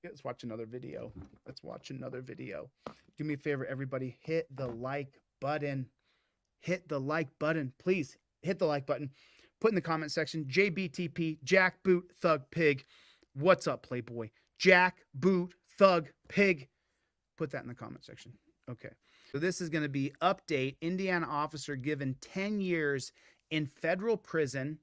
Let's watch another video. Let's watch another video. Do me a favor, everybody. Hit the like button. Hit the like button. Please hit the like button. Put in the comment section, JBTP, Jackboot Thug Pig. What's up, Playboy? Jackboot Thug Pig. Put that in the comment section. Okay. So this is going to be update. Indiana officer given 10 years in federal prison.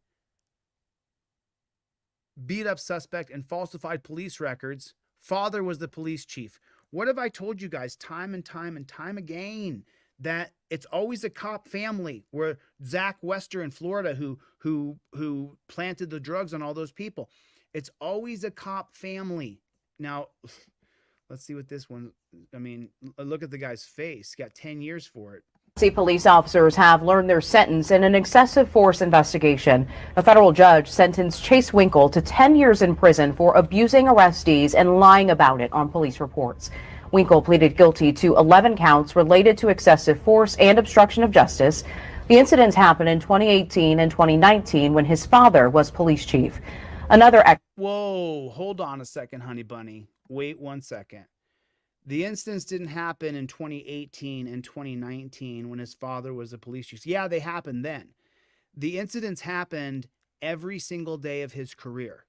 Beat up suspect and falsified police records. Father was the police chief. What have I told you guys time and time again? That it's always a cop family. Where Zach Wester in Florida who planted the drugs on all those people. It's always a cop family. Now, let's see what this one, I mean, look at the guy's face. Got 10 years for it. Police officers have learned their sentence in an excessive force investigation. A federal judge sentenced Chase Winkle to 10 years in prison for abusing arrestees and lying about it on police reports. Winkle pleaded guilty to 11 counts related to excessive force and obstruction of justice. The incidents happened in 2018 and 2019 when his father was police chief. Whoa, hold on a second, honey bunny. Wait 1 second. The incidents didn't happen in 2018 and 2019 when his father was a police chief. Yeah, they happened then. The incidents happened every single day of his career.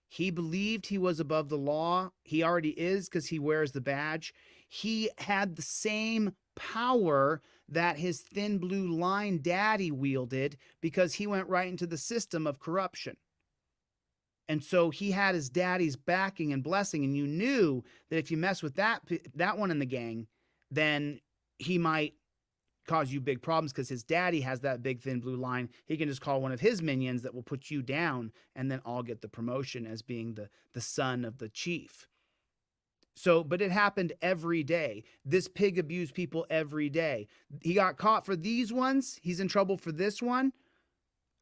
He believed he was above the law. He already is because he wears the badge. He had the same power that his thin blue line daddy wielded because he went right into the system of corruption. And so he had his daddy's backing and blessing, and you knew that if you mess with that one in the gang, then he might cause you big problems because his daddy has that big thin blue line. He can just call one of his minions that will put you down, and then I'll get the promotion as being the son of the chief. So, but it happened every day. This pig abused people every day. He got caught for these ones. He's in trouble for this one.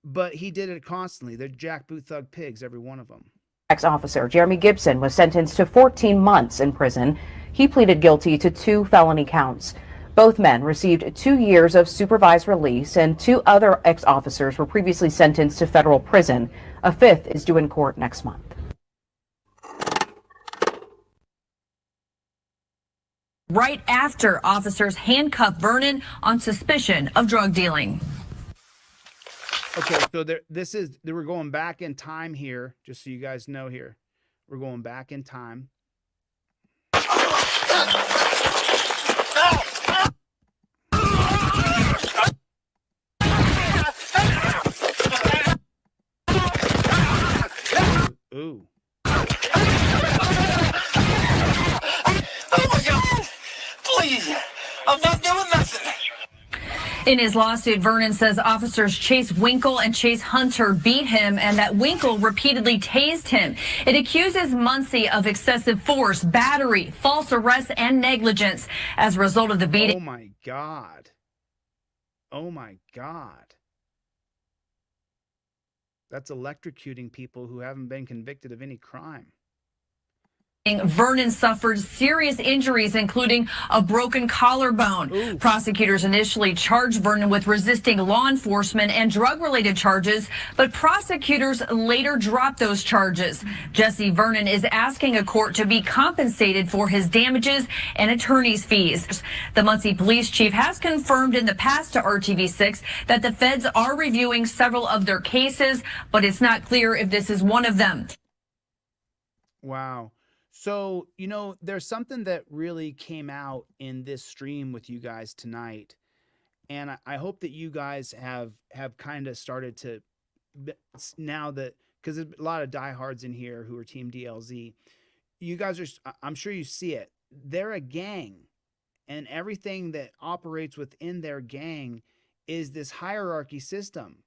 But he did it constantly. They're jackboot thug pigs, every one of them. Ex-officer Jeremy Gibson was sentenced to 14 months in prison. He pleaded guilty to 2 felony counts. Both men received 2 years of supervised release, and 2 other ex-officers were previously sentenced to federal prison. A 5th is due in court next month. Right after officers handcuffed Vernon on suspicion of drug dealing. Okay, so we're going back in time here, just so you guys know here. We're going back in time. Ooh. Oh my God! Please! I'm not doing nothing! In his lawsuit, Vernon says officers Chase Winkle and Chase Hunter beat him and that Winkle repeatedly tased him. It accuses Muncie of excessive force, battery, false arrest, and negligence as a result of the beating. Oh my God. Oh my God. That's electrocuting people who haven't been convicted of any crime. Vernon suffered serious injuries, including a broken collarbone. Ooh. Prosecutors initially charged Vernon with resisting law enforcement and drug-related charges, but prosecutors later dropped those charges. Jesse Vernon is asking a court to be compensated for his damages and attorney's fees. The Muncie police chief has confirmed in the past to RTV6 that the feds are reviewing several of their cases, but it's not clear if this is one of them. Wow. So, you know, there's something that really came out in this stream with you guys tonight. And I hope that you guys have kind of started to, now that, because there's a lot of diehards in here who are Team DLZ. You guys are, I'm sure you see it. They're a gang. And everything that operates within their gang is this hierarchy system.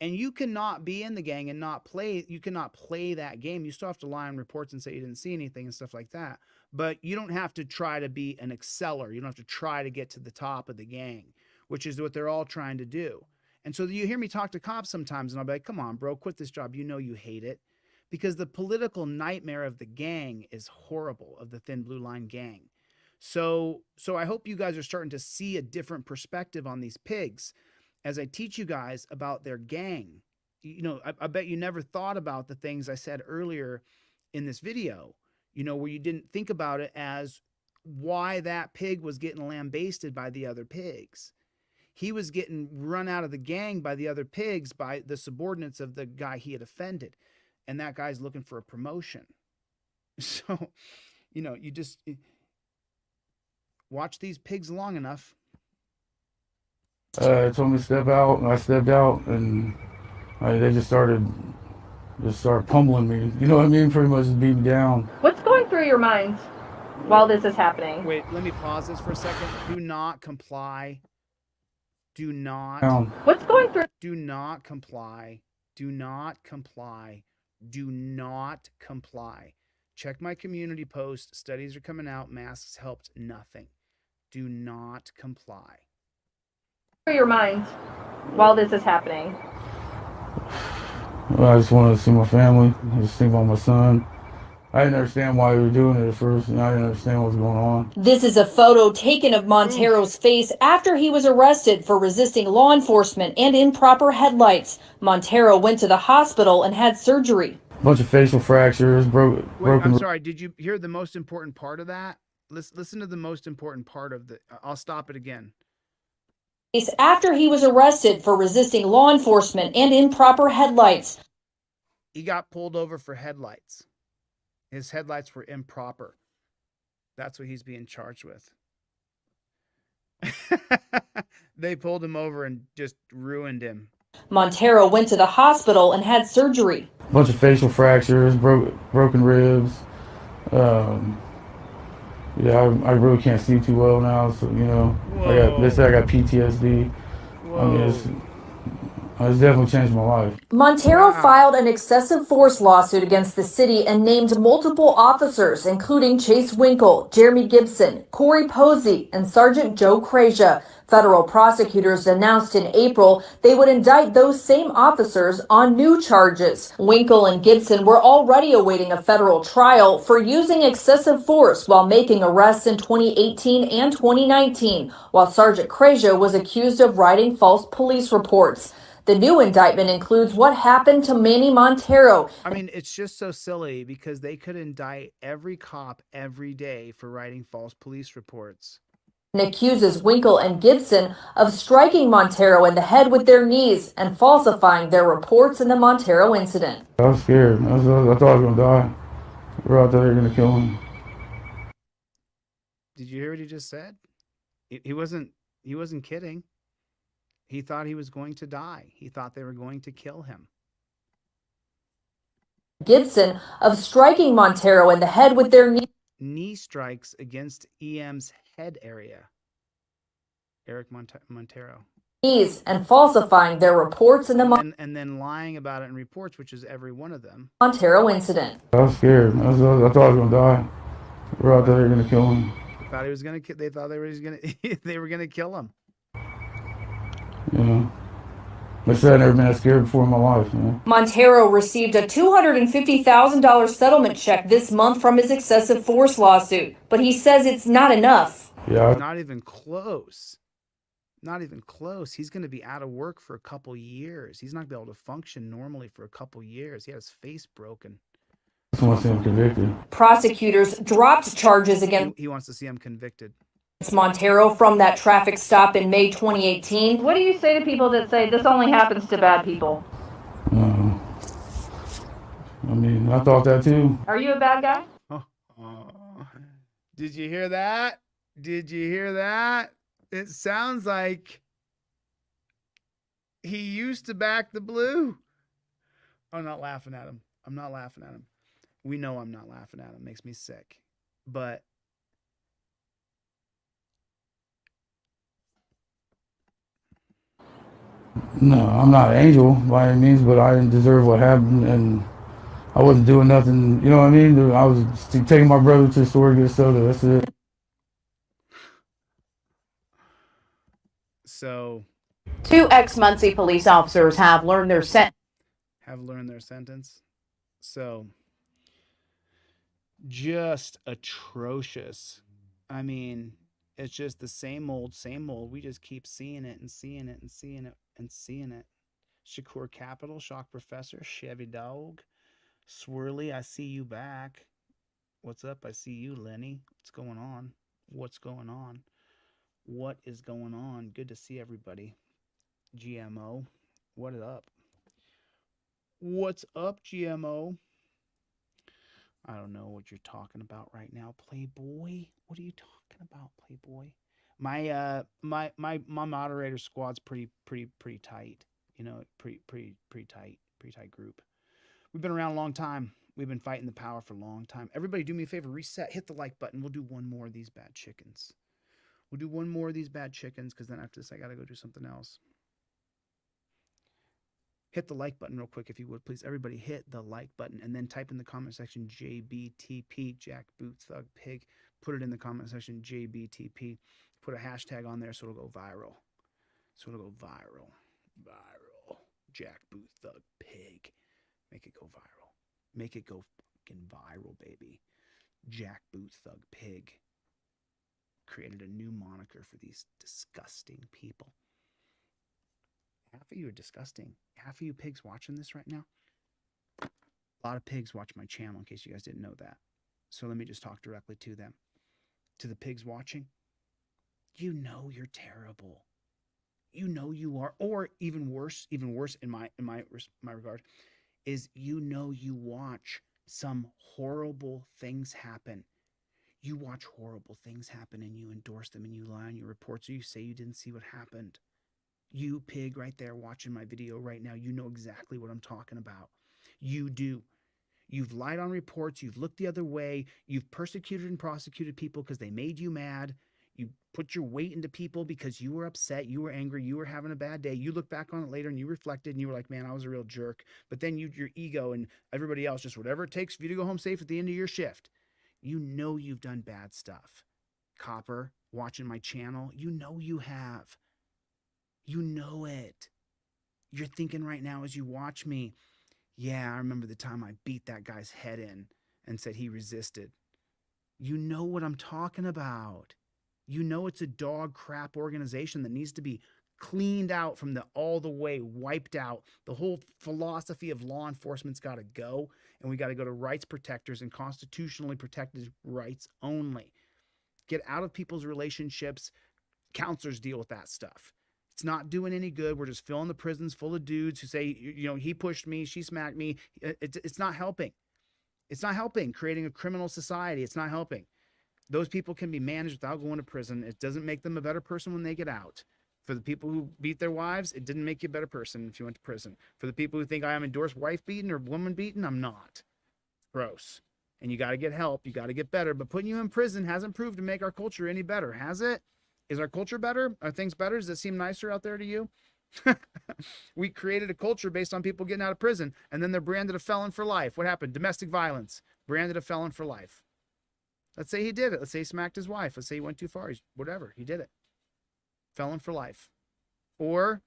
And you cannot be in the gang and not play. You cannot play that game. You still have to lie on reports and say you didn't see anything and stuff like that. But you don't have to try to be an exceller. You don't have to try to get to the top of the gang, which is what they're all trying to do. And so you hear me talk to cops sometimes and I'll be like, come on, bro, quit this job. You know you hate it. Because the political nightmare of the gang is horrible, of the Thin Blue Line gang. So I hope you guys are starting to see a different perspective on these pigs. As I teach you guys about their gang, you know, I bet you never thought about the things I said earlier in this video. where you didn't think about it as why that pig was getting lambasted by the other pigs. He was getting run out of the gang by the other pigs, by the subordinates of the guy he had offended. And that guy's looking for a promotion. So, you just watch these pigs long enough. Told me to step out, and I stepped out, and they just started pummeling me. You know what I mean? Pretty much just beat me down. What's going through your mind while this is happening? Wait, let me pause this for a second. Do not comply. Do not. Down. What's going through? Do not comply. Do not comply. Do not comply. Check my community post. Studies are coming out. Masks helped nothing. Do not comply. Your mind while this is happening. Well, I just wanted to see my family. I just think about my son. I didn't understand why they were doing it at first, and I didn't understand what was going on. This is a photo taken of Montero's face after he was arrested for resisting law enforcement and improper headlights. Montero went to the hospital and had surgery. A bunch of facial fractures, broken. I'm sorry. Did you hear the most important part of that? Listen to the most important part of the. I'll stop it again. After he was arrested for resisting law enforcement and improper headlights. He got pulled over for headlights. His headlights were improper. That's what he's being charged with. They pulled him over and just ruined him. Montero went to the hospital and had surgery. A bunch of facial fractures, broken ribs. Yeah, I really can't see too well now, so they say I got PTSD. Whoa. I mean, it's definitely changed my life. Montero filed an excessive force lawsuit against the city and named multiple officers, including Chase Winkle, Jeremy Gibson, Corey Posey, and Sergeant Joe Krejcia. Federal prosecutors announced in April they would indict those same officers on new charges. Winkle and Gibson were already awaiting a federal trial for using excessive force while making arrests in 2018 and 2019, while Sergeant Krejcia was accused of writing false police reports. The new indictment includes what happened to Manny Montero. I mean, it's just so silly because they could indict every cop every day for writing false police reports. And accuses Winkle and Gibson of striking Montero in the head with their knees and falsifying their reports in the Montero incident. I was scared. I thought I was going to die. We were out there going to kill him. Did you hear what he just said? He wasn't kidding. He thought he was going to die. He thought they were going to kill him. Gibson of striking Montero in the head with their knee strikes against EM's head area. Eric Montero. Knees and falsifying their reports in the and then lying about it in reports, which is every one of them. Montero incident. I was scared. I thought I was going to die. We were out there going to kill him. Thought he was going to. They thought they were going to kill him. Yeah. Like I said, I've never been that scared before in my life. Montero received a $250,000 settlement check this month from his excessive force lawsuit, but he says it's not enough. Yeah. Not even close. Not even close. He's going to be out of work for a couple years. He's not going to be able to function normally for a couple years. He had his face broken. I just want to see him convicted. Prosecutors dropped charges against. He wants to see him convicted. Montero from that traffic stop in May 2018. What do you say to people that say this only happens to bad people? I mean, I thought that too. Are you a bad guy? Did you hear that? Did you hear that? It sounds like he used to back the blue. I'm not laughing at him. I'm not laughing at him. We know I'm not laughing at him. It makes me sick. But no, I'm not an angel by any means, but I didn't deserve what happened, and I wasn't doing nothing. You know what I mean? I was taking my brother to the store to get soda. That's it. so, 2 ex-Muncie police officers have learned their sentence. So, just atrocious. I mean, it's just the same old, same old. We just keep seeing it and seeing it and seeing it and seeing it. Shakur Capital, Shock Professor, Chevy Dog, Swirly, I see you back. What's up? I see you, Lenny. What's going on? What's going on? What is going on? Good to see everybody. GMO, what up? What's up, GMO? I don't know what you're talking about right now, Playboy. What are you talking about, Playboy? My moderator squad's pretty tight. You know, pretty tight group. We've been around a long time. We've been fighting the power for a long time. Everybody do me a favor, reset, hit the like button. We'll do one more of these bad chickens. We'll do one more of these bad chickens because then after this I gotta go do something else. Hit the like button real quick if you would, please. Everybody hit the like button and then type in the comment section JBTP, Jack Boot Thug Pig. Put it in the comment section JBTP. Put a hashtag on there so it'll go viral. So it'll go viral. Viral. Jack Boot Thug Pig. Make it go viral. Make it go fucking viral, baby. Jack Boot Thug Pig. Created a new moniker for these disgusting people. Half of you are disgusting. Half of you pigs watching this right now. A lot of pigs watch my channel, in case you guys didn't know that. So let me just talk directly to them. To the pigs watching, you know you're terrible. You know you are. Or even worse in my regard, is you know you watch some horrible things happen. You watch horrible things happen and you endorse them and you lie on your reports or you say you didn't see what happened. You pig right there watching my video right now, you know exactly what I'm talking about. You do. You've lied on reports. You've looked the other way. You've persecuted and prosecuted people because they made you mad. You put your weight into people because you were upset. You were angry. You were having a bad day. You look back on it later and you reflected and you were like, man, I was a real jerk. But then your ego and everybody else, just whatever it takes for you to go home safe at the end of your shift. You know you've done bad stuff. Copper, watching my channel, you know you have. You know it. You're thinking right now as you watch me, yeah, I remember the time I beat that guy's head in and said he resisted. You know what I'm talking about. You know it's a dog crap organization that needs to be cleaned out from the all the way wiped out. The whole philosophy of law enforcement's got to go, and we got to go to rights protectors and constitutionally protected rights only. Get out of people's relationships. Counselors deal with that stuff. It's not doing any good. We're just filling the prisons full of dudes who say, you know, he pushed me, she smacked me. It's not helping. It's not helping. Creating a criminal society, it's not helping. Those people can be managed without going to prison. It doesn't make them a better person when they get out. For the people who beat their wives, it didn't make you a better person if you went to prison. For the people who think I am endorsed wife beaten or woman beaten, I'm not. Gross. And you got to get help. You got to get better. But putting you in prison hasn't proved to make our culture any better, has it? Is our culture better? Are things better? Does it seem nicer out there to you? We created a culture based on people getting out of prison, and then they're branded a felon for life. What happened? Domestic violence. Branded a felon for life. Let's say he did it. Let's say he smacked his wife. Let's say he went too far. Whatever. He did it. Felon for life. Or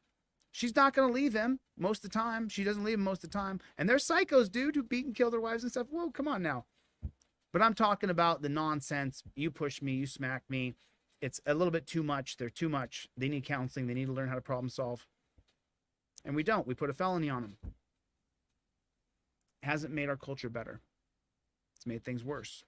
she's not going to leave him most of the time. She doesn't leave him most of the time. And they're psychos, dude, who beat and kill their wives and stuff. Whoa, come on now. But I'm talking about the nonsense. You push me. You smack me. It's a little bit too much. They're too much. They need counseling. They need to learn how to problem solve. And we don't. We put a felony on them. Hasn't made our culture better. It's made things worse.